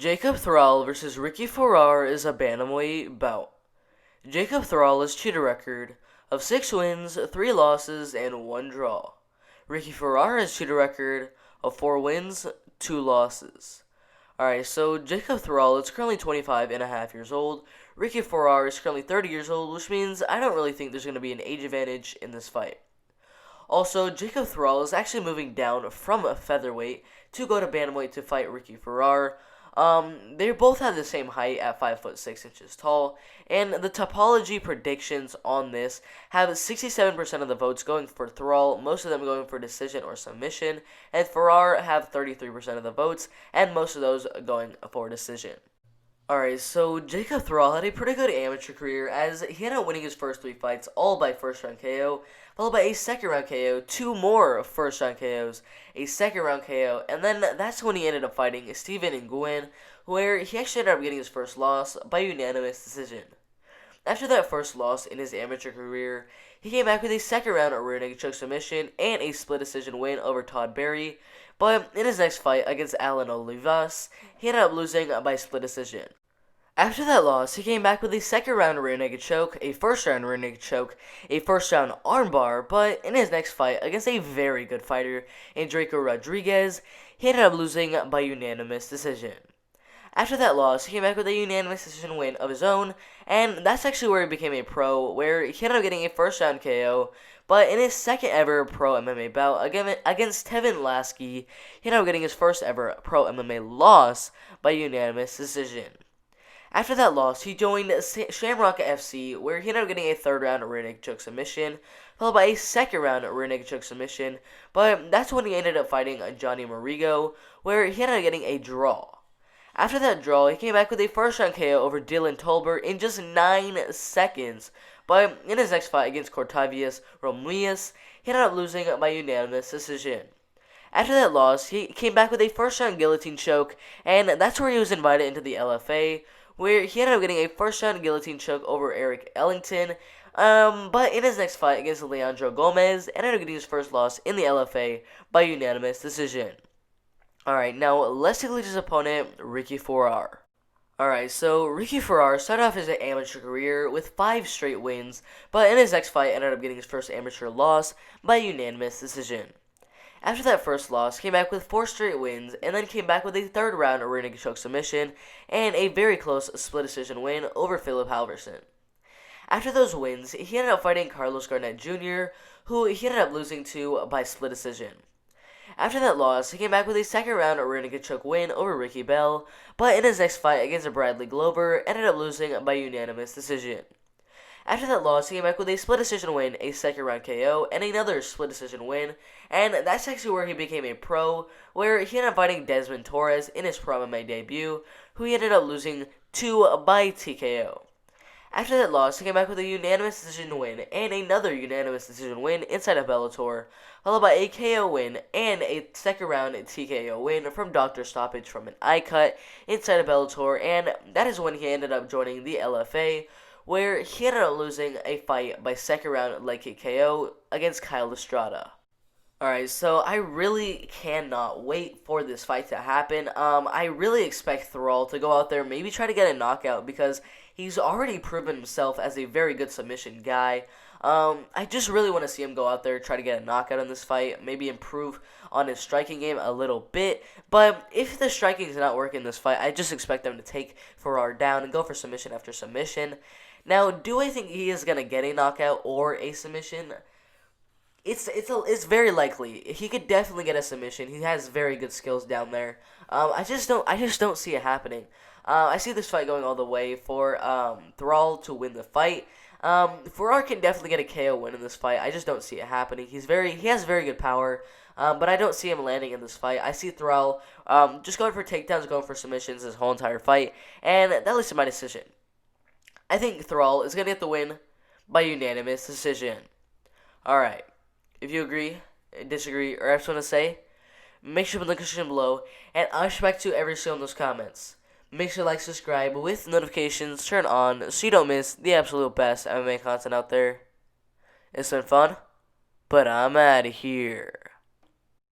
Jacob Thrall versus Ricky Furar is a bantamweight bout. Jacob Thrall has cheater record of 6 wins, 3 losses, and 1 draw. Ricky Furar has cheater record of 4 wins, 2 losses. Alright, so Jacob Thrall is currently 25 and a half years old. Ricky Furar is currently 30 years old, which means I don't really think there's going to be an age advantage in this fight. Also, Jacob Thrall is actually moving down from a featherweight to go to bantamweight to fight Ricky Furar. They both have the same height at 5'6" tall, and the topology predictions on this have 67% of the votes going for Thrall, most of them going for decision or submission, and Furar have 33% of the votes, and most of those going for decision. Alright, so Jacob Thrall had a pretty good amateur career as he ended up winning his first 3 fights all by first round KO, followed by a second round KO, 2 more first round KOs, a second round KO, and then that's when he ended up fighting Steven Nguyen, where he actually ended up getting his first loss by unanimous decision. After that first loss in his amateur career, he came back with a second round rear naked choke submission and a split decision win over Todd Berry, but in his next fight against Alan Olivas, he ended up losing by split decision. After that loss, he came back with a second round rear naked choke, a first round rear naked choke, a first round armbar, but in his next fight against a very good fighter in Draco Rodriguez, he ended up losing by unanimous decision. After that loss, he came back with a unanimous decision win of his own, and that's actually where he became a pro, where he ended up getting a first round KO, but in his second ever pro MMA bout against Tevin Lasky, he ended up getting his first ever pro MMA loss by unanimous decision. After that loss, he joined Shamrock FC, where he ended up getting a third round rear naked choke submission, followed by a second round rear naked choke submission, but that's when he ended up fighting Johnny Marigo, where he ended up getting a draw. After that draw, he came back with a first round KO over Dylan Tolbert in just 9 seconds, but in his next fight against Cortavius Romualdez, he ended up losing by unanimous decision. After that loss, he came back with a first round guillotine choke, and that's where he was invited into the LFA, where he ended up getting a first round guillotine choke over Eric Ellington, but in his next fight against Leandro Gomez, ended up getting his first loss in the LFA by unanimous decision. Alright, now let's take a look at his opponent, Ricky Furar. Alright, so Ricky Furar started off his amateur career with 5 straight wins, but in his next fight ended up getting his first amateur loss by unanimous decision. After that first loss, came back with 4 straight wins, and then came back with a third round rear naked choke submission, and a very close split decision win over Philip Halverson. After those wins, he ended up fighting Carlos Garnett Jr., who he ended up losing to by split decision. After that loss, he came back with a second round rear naked choke win over Ricky Bell, but in his next fight against Bradley Glover, ended up losing by unanimous decision. After that loss, he came back with a split decision win, a second round KO, and another split decision win, and that's actually where he became a pro, where he ended up fighting Desmond Torres in his pro MMA debut, who he ended up losing to by TKO. After that loss, he came back with a unanimous decision win and another unanimous decision win inside of Bellator, followed by a KO win and a second round TKO win from Dr. Stoppage from an eye cut inside of Bellator, and that is when he ended up joining the LFA, where he ended up losing a fight by second round leg kick KO against Kyle Estrada. Alright, so I really cannot wait for this fight to happen. I really expect Thrall to go out there, maybe try to get a knockout, because he's already proven himself as a very good submission guy. I just really want to see him go out there, try to get a knockout in this fight, maybe improve on his striking game a little bit. But if the striking is not working in this fight, I just expect them to take Furar down and go for submission after submission. Now, do I think he is going to get a knockout or a submission? It's very likely. He could definitely get a submission. He has very good skills down there. I just don't see it happening. I see this fight going all the way for Thrall to win the fight. Furar can definitely get a KO win in this fight. I just don't see it happening. He has very good power, but I don't see him landing in this fight. I see Thrall just going for takedowns, going for submissions this whole entire fight, and that leads to my decision. I think Thrall is gonna get the win by unanimous decision. Alright. If you agree, disagree, or have something to say, make sure to put the description below, and I'll respect to every single one of those comments. Make sure to like, subscribe, with notifications turned on so you don't miss the absolute best MMA content out there. It's been fun, but I'm out of here.